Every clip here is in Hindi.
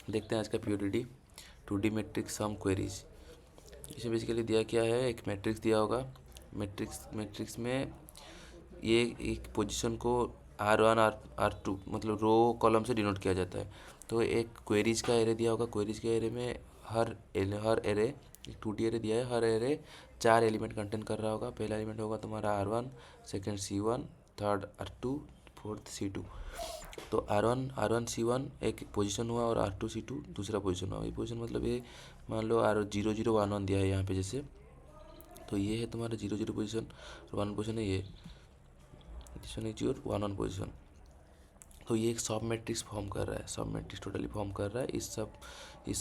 देखते हैं आज का पीओडीडी 2D मैट्रिक्स सम क्वेरीज। इसमें बेसिकली दिया क्या है, एक मैट्रिक्स दिया होगा। मैट्रिक्स में ये एक पोजीशन को R1 R2 मतलब रो कॉलम से डिनोट किया जाता है। तो एक क्वेरीज का एरे दिया होगा। क्वेरीज के एरे में हर एरे एक 2D एरे दिया है। हर एरे 4 एलिमेंट कंटेन कर रहा होगा। पहला एलिमेंट होगा तुम्हारा R1, second C1, third R2, fourth C2। तो R1 C1 एक पोजीशन हुआ और R2 C2 दूसरा पोजीशन हुआ। ये पोजीशन मतलब ये मान लो R 0 0 1 1 दिया है यहाँ पे जैसे। तो ये है तुम्हारा 0 0 पोजीशन और 1 पोजीशन है, ये पोजीशन है 0 1 1 पोजीशन। तो ये एक सब मैट्रिक्स फॉर्म कर रहा है। सब मैट्रिक्स टोटली फॉर्म कर रहा है। इस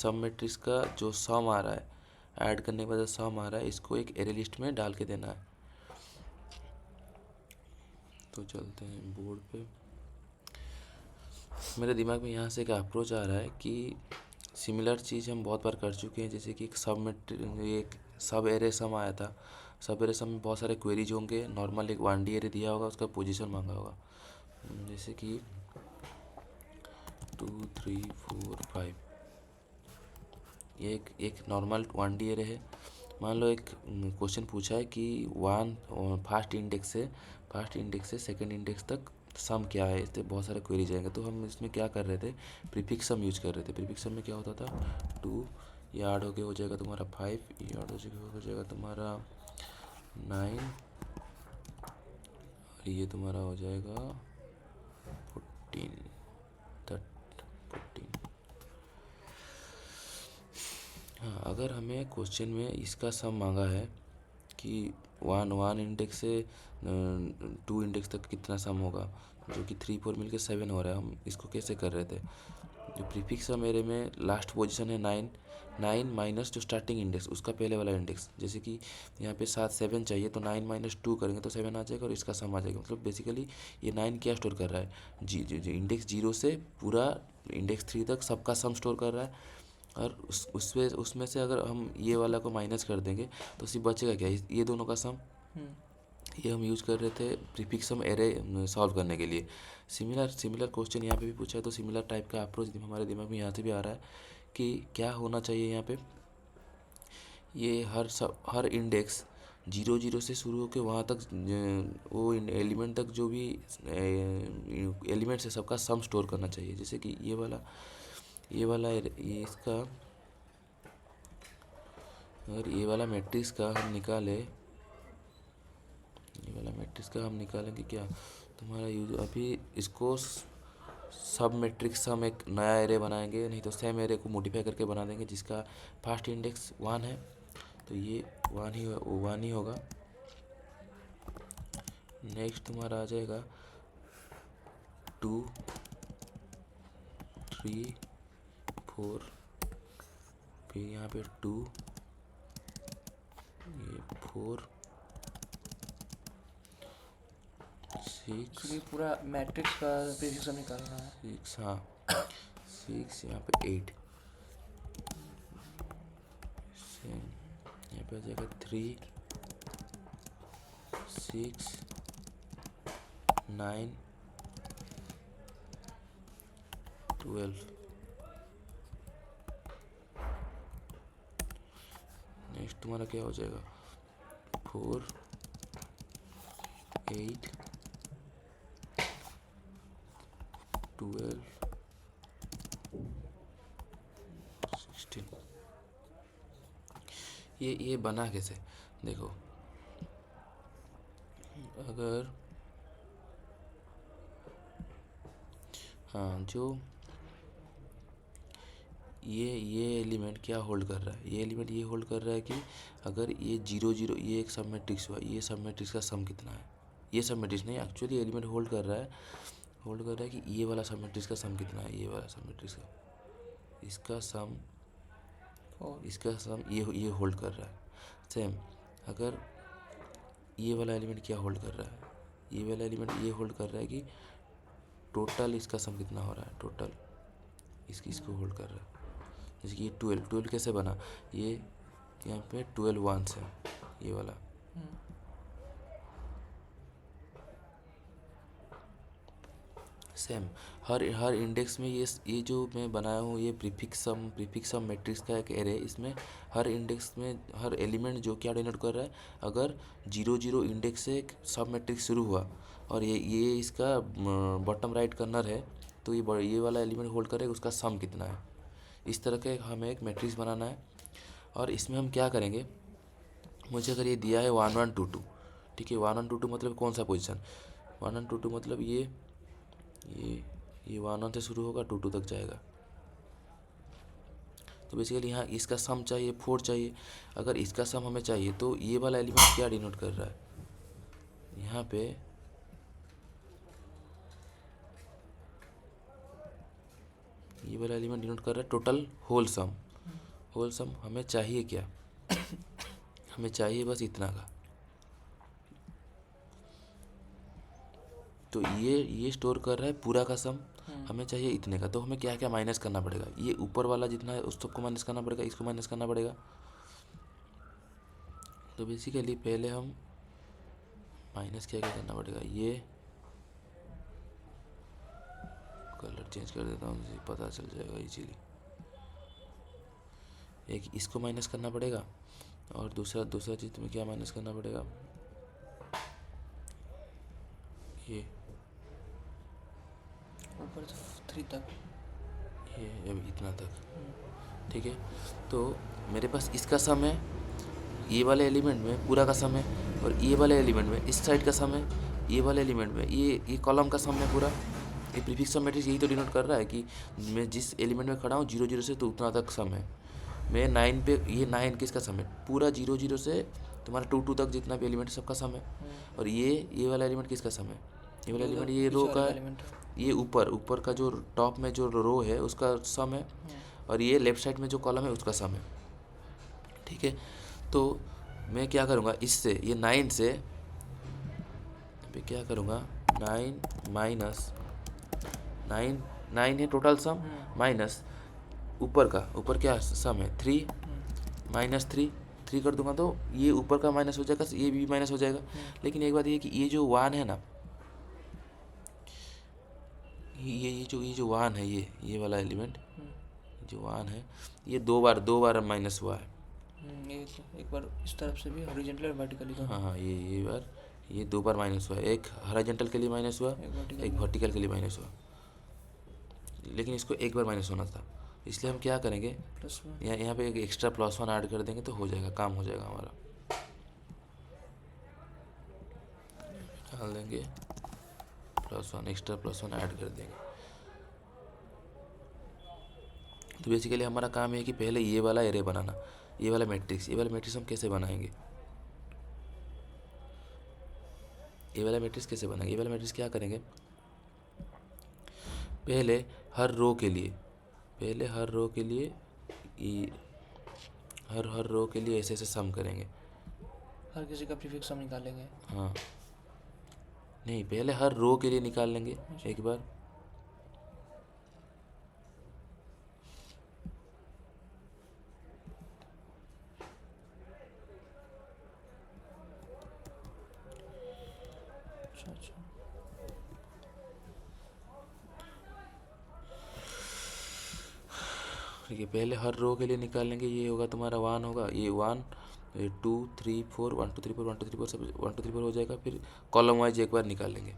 सब मैट्रिक्स का जो सम आ रहा है, ऐड करने के बाद जो सम आ रहा है, इसको एक एरे लिस्ट में डाल के देना है। तो चलते हैं बोर्ड पे। मेरे दिमाग में यहाँ से एक अप्रोच आ रहा है कि सिमिलर चीज़ हम बहुत बार कर चुके हैं। जैसे कि एक सब एरे सम आया था। सब एरे सम में बहुत सारे क्वेरीज होंगे। नॉर्मल एक 1D एरे दिया होगा, उसका पोजीशन मांगा होगा। जैसे कि 2 3 4 5। ये एक नॉर्मल 1D एरे है। मान लो एक क्वेश्चन पूछा है कि फर्स्ट इंडेक्स से सेकंड इंडेक्स तक सम क्या है। इससे बहुत सारे क्वेरीज आएंगे। तो हम इसमें क्या कर रहे थे, प्रीफिक्स सम यूज कर रहे थे। प्रीफिक्स सम में क्या होता था, 2 ये ऐड होके हो जाएगा तुम्हारा 5, ये ऐड हो जाएगा तुम्हारा 9 और ये तुम्हारा हो जाएगा 14 14। हाँ, अगर हमें क्वेश्चन में इसका सम मांगा है कि 1 इंडेक्स से 2 इंडेक्स तक कितना सम होगा, जो कि 3 4 मिलके 7 हो रहा है। हम इसको कैसे कर रहे थे, जो प्रीफिक्स सम मेरे में लास्ट पोजीशन है 9 माइनस जो स्टार्टिंग इंडेक्स उसका पहले वाला इंडेक्स। जैसे कि यहाँ पे 7 चाहिए तो 9 माइनस 2 करेंगे तो 7 आ जाएगा और इसका सम आ जाएगा। मतलब बेसिकली ये 9 क्या स्टोर कर रहा है, जी इंडेक्स 0 से पूरा इंडेक्स 3 तक सबका सम स्टोर कर रहा है। और उसमें से अगर हम ये वाला को माइनस कर देंगे तो सिर्फ बचेगा क्या, ये दोनों का सम। ये हम यूज़ कर रहे थे प्रीफिक्स सम एरे सॉल्व करने के लिए। सिमिलर क्वेश्चन यहाँ पे भी पूछा है। तो सिमिलर टाइप का अप्रोच हमारे दिमाग में यहाँ से भी आ रहा है कि क्या होना चाहिए यहाँ पे। ये हर इंडेक्स 0 0 से शुरू होकर वहाँ तक वो एलिमेंट तक जो भी एलिमेंट्स है सबका सम स्टोर करना चाहिए। जैसे कि ये इसका अगर ये वाला मैट्रिक्स का हम निकालेंगे क्या तुम्हारा यूज। अभी इसको सब मैट्रिक्स हम एक नया एरे बनाएंगे, नहीं तो सेम एरे को मॉडिफाई करके बना देंगे जिसका फर्स्ट इंडेक्स 1 है। तो ये 1 ही होगा। नेक्स्ट तुम्हारा आ जाएगा 2 3 4, फिर यहाँ पे 2, ये 4 6 ये पूरा मैट्रिक्स का प्रिसिशन निकालना है। 6, हाँ 6, यहाँ पे 8, यहाँ पे आ जाएगा 3 6 9 12। नेक्स्ट तुम्हारा क्या हो जाएगा 4 8 12 16। ये बना कैसे, देखो अगर हाँ जो ये एलिमेंट क्या होल्ड कर रहा है, ये एलिमेंट ये होल्ड कर रहा है कि अगर ये 0 0 ये एक सब मैट्रिक्स हुआ, ये सब मैट्रिक्स का सम कितना है। ये सब मैट्रिक्स नहीं, एक्चुअली एलिमेंट होल्ड कर रहा है कि ये वाला सब मैट्रिक्स का सम कितना है। ये वाला सब मैट्रिक्स का इसका सम ये होल्ड कर रहा है। सेम अगर ये वाला एलिमेंट क्या होल्ड कर रहा है, ये वाला एलिमेंट ये होल्ड कर रहा है कि टोटल इसका सम कितना हो रहा है, टोटल इसको होल्ड कर रहा है। जैसे कि ये 12 कैसे बना, ये यहाँ पे 12 वंस है ये वाला। सेम हर इंडेक्स में ये जो मैं बनाया हूँ ये प्रीफिक्स सम मैट्रिक्स का एक एरे, इसमें हर इंडेक्स में हर एलिमेंट जो क्या डिनोट कर रहा है, अगर 0 0 इंडेक्स से एक सब मैट्रिक्स शुरू हुआ और ये इसका बॉटम राइट कर्नर है, तो ये वाला एलिमेंट होल्ड करेगा, उसका सम कितना है। इस तरह के हमें एक मैट्रिक्स बनाना है। और इसमें हम क्या करेंगे, मुझे अगर ये दिया है 1 1 2 2, ठीक है, 1 1 2 2 मतलब कौन सा पोजीशन, 1 1 2 2 मतलब ये 1 1 से शुरू होगा 2 2 तक जाएगा। तो बेसिकली यहाँ इसका सम चाहिए 4 चाहिए। अगर इसका सम हमें चाहिए तो ये वाला एलिमेंट क्या डिनोट कर रहा है, यहाँ पे ये वाला एलिमेंट डिनोट कर रहा है टोटल होल सम हमें चाहिए क्या, हमें चाहिए बस इतना का। तो ये स्टोर कर रहा है पूरा का सम, हमें चाहिए इतने का। तो हमें क्या क्या माइनस करना पड़ेगा, ये ऊपर वाला जितना है उस सबको माइनस करना पड़ेगा, इसको माइनस करना पड़ेगा। तो बेसिकली पहले हम माइनस क्या क्या करना पड़ेगा, ये कलर चेंज कर देता हूँ, मुझे पता चल जाएगा इजीली। एक इसको माइनस करना पड़ेगा और दूसरा चीज़ में क्या माइनस करना पड़ेगा, ये ऊपर 3 तक, ये अब इतना तक, ठीक है। तो मेरे पास इसका सम है, ये वाले एलिमेंट में पूरा का सम है, और ये वाले एलिमेंट में इस साइड का सम है, ये वाले एलिमेंट में ये कॉलम का सम है पूरा। ये प्रीफिक्स सम मैट्रिक्स यही तो डिनोट कर रहा है कि मैं जिस एलिमेंट में खड़ा हूँ 0 0 से तो उतना तक सम है। मैं 9 पे, ये 9 किसका सम है, पूरा 0 0 से तुम्हारा 2 2 तक जितना भी एलिमेंट है सबका सम है। और ये वाला एलिमेंट किसका सम है, ये वाला एलिमेंट ये रो का है, ये ऊपर का जो टॉप में जो रो है उसका सम है, और ये लेफ्ट साइड में जो कॉलम है उसका सम है, ठीक है। तो मैं क्या करूँगा, इससे ये 9 से पे क्या करूँगा, 9 माइनस 9 है टोटल सम, माइनस ऊपर क्या सम है 3, माइनस 3 कर दूंगा तो ये ऊपर का माइनस हो जाएगा, ये भी माइनस हो जाएगा। लेकिन एक बात ये कि ये जो 1 है ना, ये जो 1 है, ये वाला एलिमेंट जो 1 है, ये दो बार माइनस हुआ है। ये तो एक बार इस तरफ से भी हॉरिजॉन्टल और वर्टिकली दोनों। हाँ, ये बार ये 2 बार माइनस हुआ है, एक हॉरिजॉन्टल के लिए माइनस हुआ, एक वर्टिकल के लिए माइनस हुआ, लेकिन इसको एक बार माइनस होना था। इसलिए हम क्या करेंगे, यहाँ पे एक एक्स्ट्रा +1 ऐड कर देंगे तो हो जाएगा, काम हो जाएगा हमारा। डाल देंगे +1, एक्स्ट्रा +1 ऐड कर देंगे। तो बेसिकली हमारा काम है कि पहले ये वाला एरे बनाना, ये वाला मैट्रिक्स हम कैसे बनाएंगे, ये वाला मैट्रिक्स कैसे बनाएंगे। ये वाला मैट्रिक्स क्या करेंगे, पहले हर रो के लिए हर रो के लिए ऐसे सम करेंगे, हर किसी का प्रीफिक्स सम निकालेंगे। हाँ नहीं, पहले हर रो के लिए निकाल लेंगे एक बार, अच्छा ठीक है। पहले हर रो के लिए निकाल लेंगे, ये होगा तुम्हारा 1 होगा, ये 1 2 3 4 1 2 3 4 1 2 3 4 सब 1 2 3 4 हो जाएगा। फिर कॉलम वाइज एक बार निकाल लेंगे,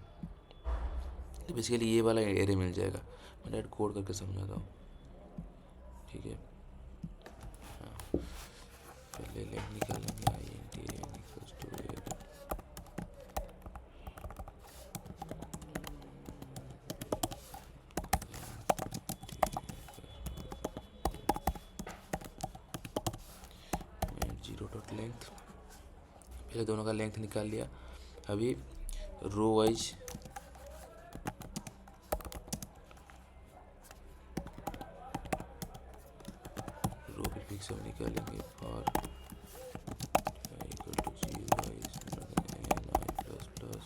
तो बेसिकली ये वाला एरे मिल जाएगा। मैं डायरेक्ट कोड करके समझाता हूँ, ठीक है। हाँ, पहले लेंथ निकालेंगे, लेंथ, पहले दोनों का लेंथ निकाल लिया। अभी रो वाइज रो प्रीफिक्स हम निकालेंगे, for equal to 0 wise 9 plus plus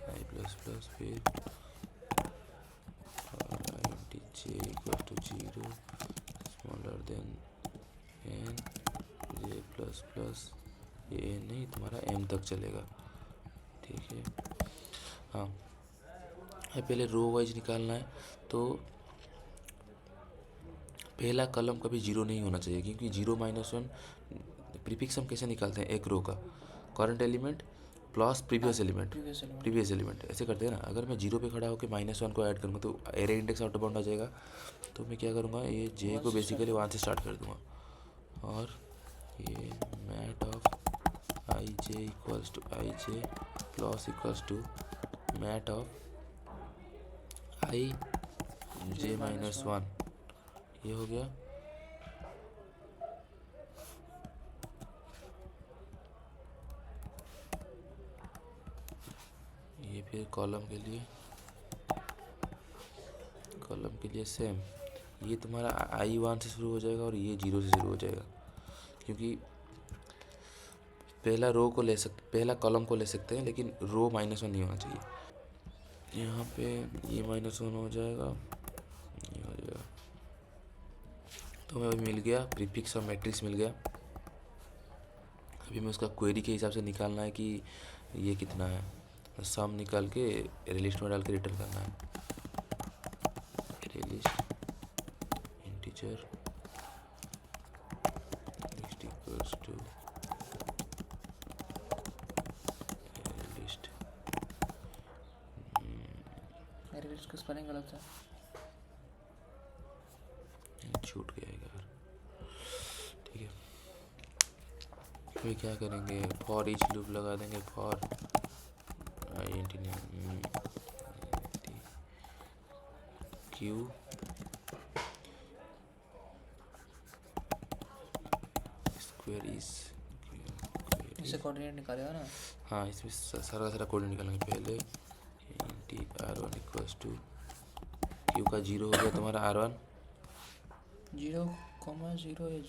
i plus plus, फिर j equal to 0 smaller than n, j plus plus, ये n नहीं तुम्हारा m तक चलेगा। ठीक है। हाँ, पहले रो वाइज निकालना है तो पहला कॉलम कभी जीरो नहीं होना चाहिए, क्योंकि जीरो माइनस वन प्रीफिक्स हम कैसे निकालते हैं, एक रो का current element plus previous element, previous element. Previous element ऐसे करते हैं ना। अगर मैं जीरो पे खड़ा होकर माइनस वन को ऐड करूँगा तो array index out of bound आ जाएगा। तो मैं क्या करूँगा, ये जे को बेसिकली वन से स्टार्ट कर दूँगा और ये mat of i j equals to i j plus equals to mat of i j minus one, ये हो गया। ये फिर कॉलम के लिए सेम, ये तुम्हारा आई वन से शुरू हो जाएगा और ये जीरो से शुरू हो जाएगा, क्योंकि पहला कॉलम को ले सकते हैं लेकिन रो माइनस वन नहीं होना चाहिए। यहाँ पे ये माइनस वन हो जाएगा, ये हो जाएगा। तो हमें अभी मिल गया प्रीफिक्स और मैट्रिक्स मिल गया। अभी मैं उसका क्वेरी के हिसाब से निकालना है कि ये कितना है, सम निकाल के एरे लिस्ट में डाल के रिटर्न करना है। Array list integer list equals to array list, array list का स्पेलिंग गलत था, छूट गया यार। ठीक है, फिर क्या करेंगे, फॉर ईच लूप लगा देंगे, फॉर क्यू स्क्वायर इज, इससे कोऑर्डिनेट निकालेगा ना। हाँ, इसमें सारा का सारा कोड निकालेंगे। पहले int R one equals to Q का जीरो हो गया तुम्हारा आर वन, 0,0 या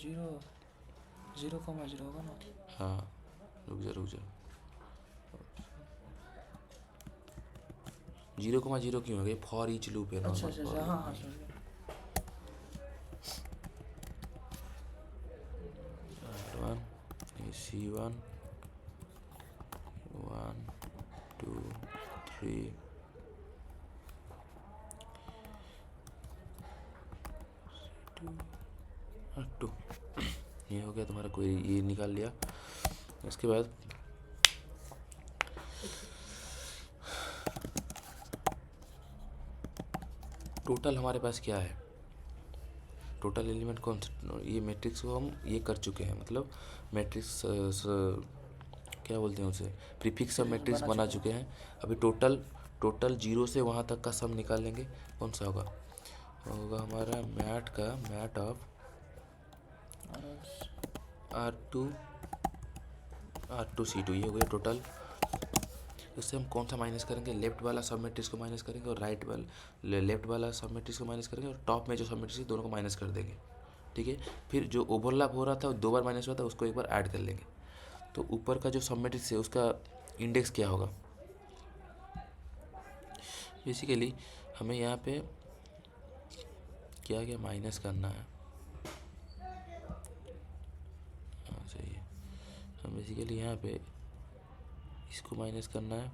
0,0 होगा ना। हाँ रुक जा 0,0 क्यों हो गया, फॉर ईच लूप है अच्छा नॉर्मल अच्छा, हाँ हाँ समझ गया। R1 C1 1 2 3 2, ये हो गया तुम्हारा, कोई ये निकाल लिया। उसके बाद टोटल हमारे पास क्या है, टोटल एलिमेंट कौन सा, ये मैट्रिक्स को हम ये कर चुके हैं, मतलब मैट्रिक्स क्या बोलते हैं उसे, प्रीफिक्स और मैट्रिक्स बना चुके हैं। अभी टोटल जीरो से वहाँ तक का सम निकाल लेंगे। कौन सा होगा हमारा मैट ऑफ R2 C2, ये हो गया टोटल। इससे हम कौन सा माइनस करेंगे, लेफ्ट वाला सब मैट्रिक्स को माइनस करेंगे और लेफ्ट वाला सब मैट्रिक्स को माइनस करेंगे और टॉप में जो सब मैट्रिक्स दोनों को माइनस कर देंगे। ठीक है, फिर जो ओवरलैप हो रहा था दो बार माइनस हुआ था उसको एक बार ऐड कर लेंगे। तो ऊपर का जो सब मैट्रिक्स है उसका इंडेक्स क्या होगा, बेसिकली हमें यहाँ पे क्या क्या माइनस करना है, हाँ सही है, हम बेसिकली यहाँ पे इसको माइनस करना है,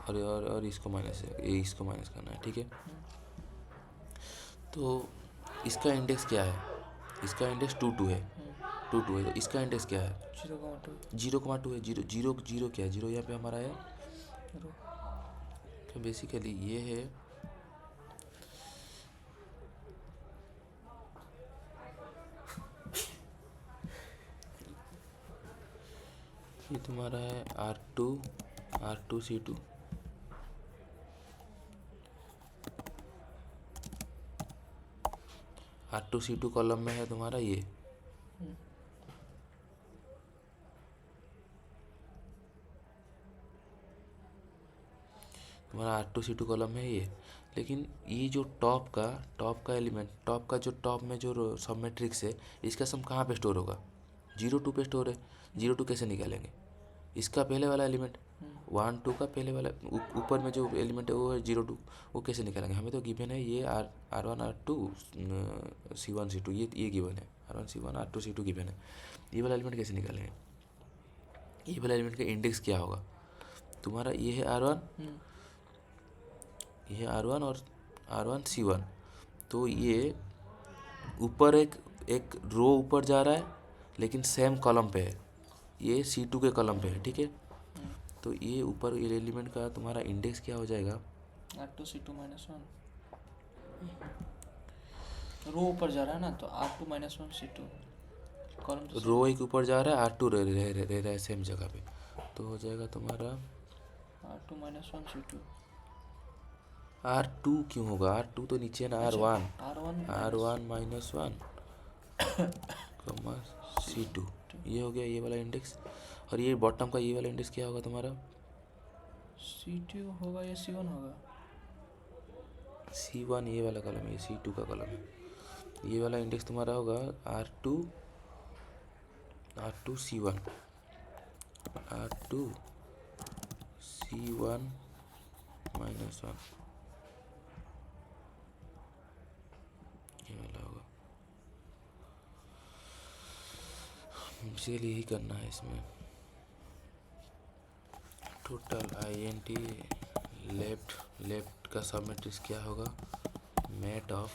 और इसको इसको माइनस करना है। ठीक है, तो इसका इंडेक्स क्या है, इसका इंडेक्स 2 है, 2 है, तो इसका इंडेक्स क्या है 0,2 है। जीरो क्या है, जीरो यहाँ पे हमारा है। तो बेसिकली ये है ये तुम्हारा है R2 C2, R2 C2 column में है तुम्हारा ये, तुम्हारा R2 C2 कॉलम है ये। लेकिन ये जो टॉप का एलिमेंट, टॉप में जो सब मैट्रिक्स है, इसका सम कहाँ पे स्टोर होगा, 0,2 पे स्टोर है। 0,2 कैसे निकालेंगे, इसका पहले वाला एलिमेंट 1 2 का पहले वाला ऊपर में जो एलिमेंट है वो है 0 2, वो कैसे निकालेंगे? हमें तो गिवन है ये R1 R2 C1 C2, ये गिवन है R1 C1 R2 C2 given है। ये वाला एलिमेंट कैसे निकालेंगे? ये वाला एलिमेंट का इंडेक्स क्या होगा तुम्हारा? ये है R1, ये है R1 और R1 C1। तो ये ऊपर एक रो ऊपर जा रहा है लेकिन सेम कॉलम पे है, ये C2 के कॉलम पे है, ठीक है। तो ये ऊपर एलिमेंट का तुम्हारा इंडेक्स क्या हो जाएगा? R2 C2 -1 रो ऊपर जा रहा है ना, तो R2 -1 C2 कॉलम तो रो एक ऊपर जा रहा है, R2 रह रहा है सेम जगह पे, तो हो जाएगा तुम्हारा R2 -1 C2। R2 क्यों होगा? R2 तो नीचे है ना, R1 R1 -1 कॉमा C2, ये हो गया ये वाला इंडेक्स। और ये बॉटम का ये वाला इंडेक्स क्या होगा तुम्हारा? C2 होगा या C1 होगा? C1 ये वाला कॉलम है, ये C2 का कॉलम है। ये वाला इंडेक्स तुम्हारा होगा R2 C1 R2 C1 -1, ये वाला होगा। बेसिकली यही करना है इसमें। टोटल INT लेफ्ट का सब मैट्रिक्स क्या होगा? मेट ऑफ,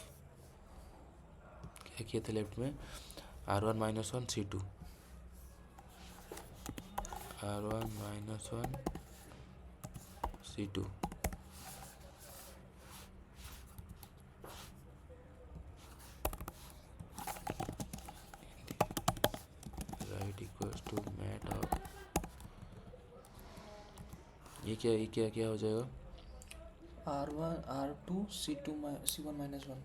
क्या किए थे लेफ्ट में? R1 -1 C2, R1 -1 C2, right equals to mat of, ये क्या हो जाएगा? R2 C2 C1 -1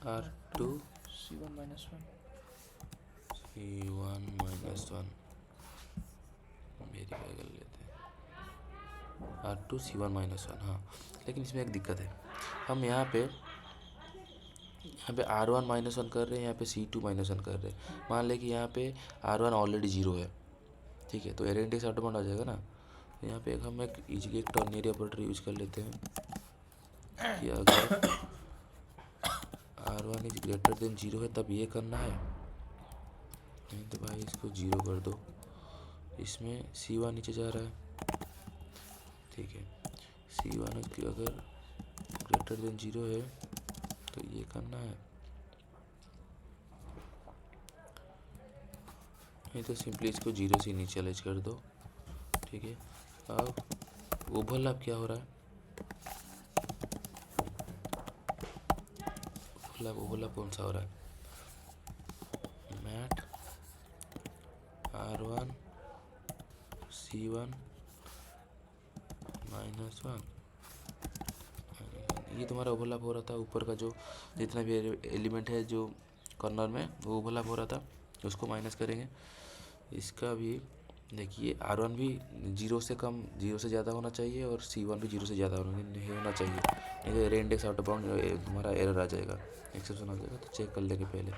R2 C1 -1 C1 -1 verify कर लेते हैं। R2 C1 -1, हाँ। लेकिन इसमें एक दिक्कत है, हम यहाँ पे R1 -1 कर रहे हैं, यहाँ पे C2 -1 कर रहे हैं। मान लें कि यहाँ पे R1 ऑलरेडी 0 है, ठीक है, तो एरर इंडेक्स ऑटोमेटिक आ जाएगा ना। तो यहाँ पे हम एक इजीली एक टर्नरी ऑपरेटर यूज कर लेते हैं कि अगर R1 इज ग्रेटर देन 0 है तब ये करना है, नहीं तो भाई इसको 0 कर दो। इसमें C1 नीचे जा रहा है, ठीक है, C1 अगर ग्रेटर देन 0 है तो ये करना है, नहीं तो सिंपली इसको 0 से इनिशियलाइज कर दो, ठीक है। अब ओवरलैप क्या हो रहा है? ओवरलैप कौन सा हो रहा है? मैट R1 C1 -1, ये तुम्हारा ओवरलैप हो रहा था। ऊपर का जो जितना भी एलिमेंट है जो कॉर्नर में, वो ओवरलैप हो रहा था, उसको माइनस करेंगे। इसका भी देखिए R1 भी 0 से कम 0 से ज़्यादा होना चाहिए और C1 भी 0 से ज़्यादा होना चाहिए, नहीं तो error index out of bound तुम्हारा एरर आ जाएगा, एक्सेप्शन आ जाएगा। तो चेक कर लेंगे पहले,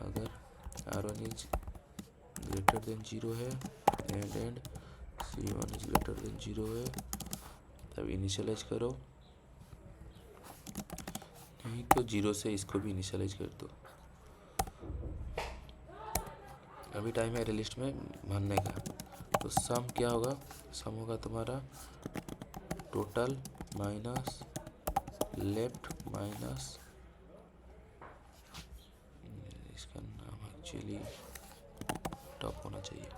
अगर R1 इज ग्रेटर देन 0 है and C1 is greater than 0 है तब इनिशियलाइज करो, नहीं तो 0 से इसको भी इनिशियलाइज कर दो। अभी टाइम है एरे लिस्ट में भरने का। तो सम क्या होगा? सम होगा तुम्हारा टोटल माइनस लेफ्ट माइनस, इसका नाम एक्चुअली टॉप होना चाहिए,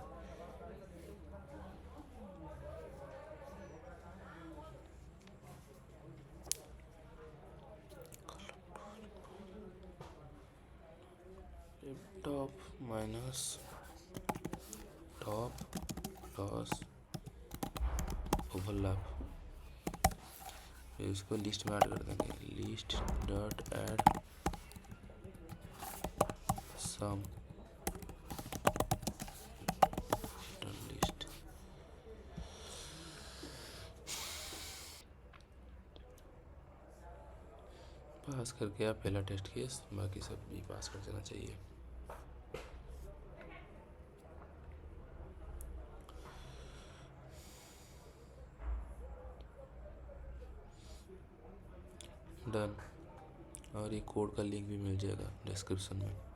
top minus top plus overlap, फिर इसको लिस्ट में ऐड कर देंगे, list dot add sum list. Pass करके आप पहला टेस्ट केस, बाकी सब भी पास कर देना चाहिए। और ये कोड का लिंक भी मिल जाएगा डिस्क्रिप्शन में।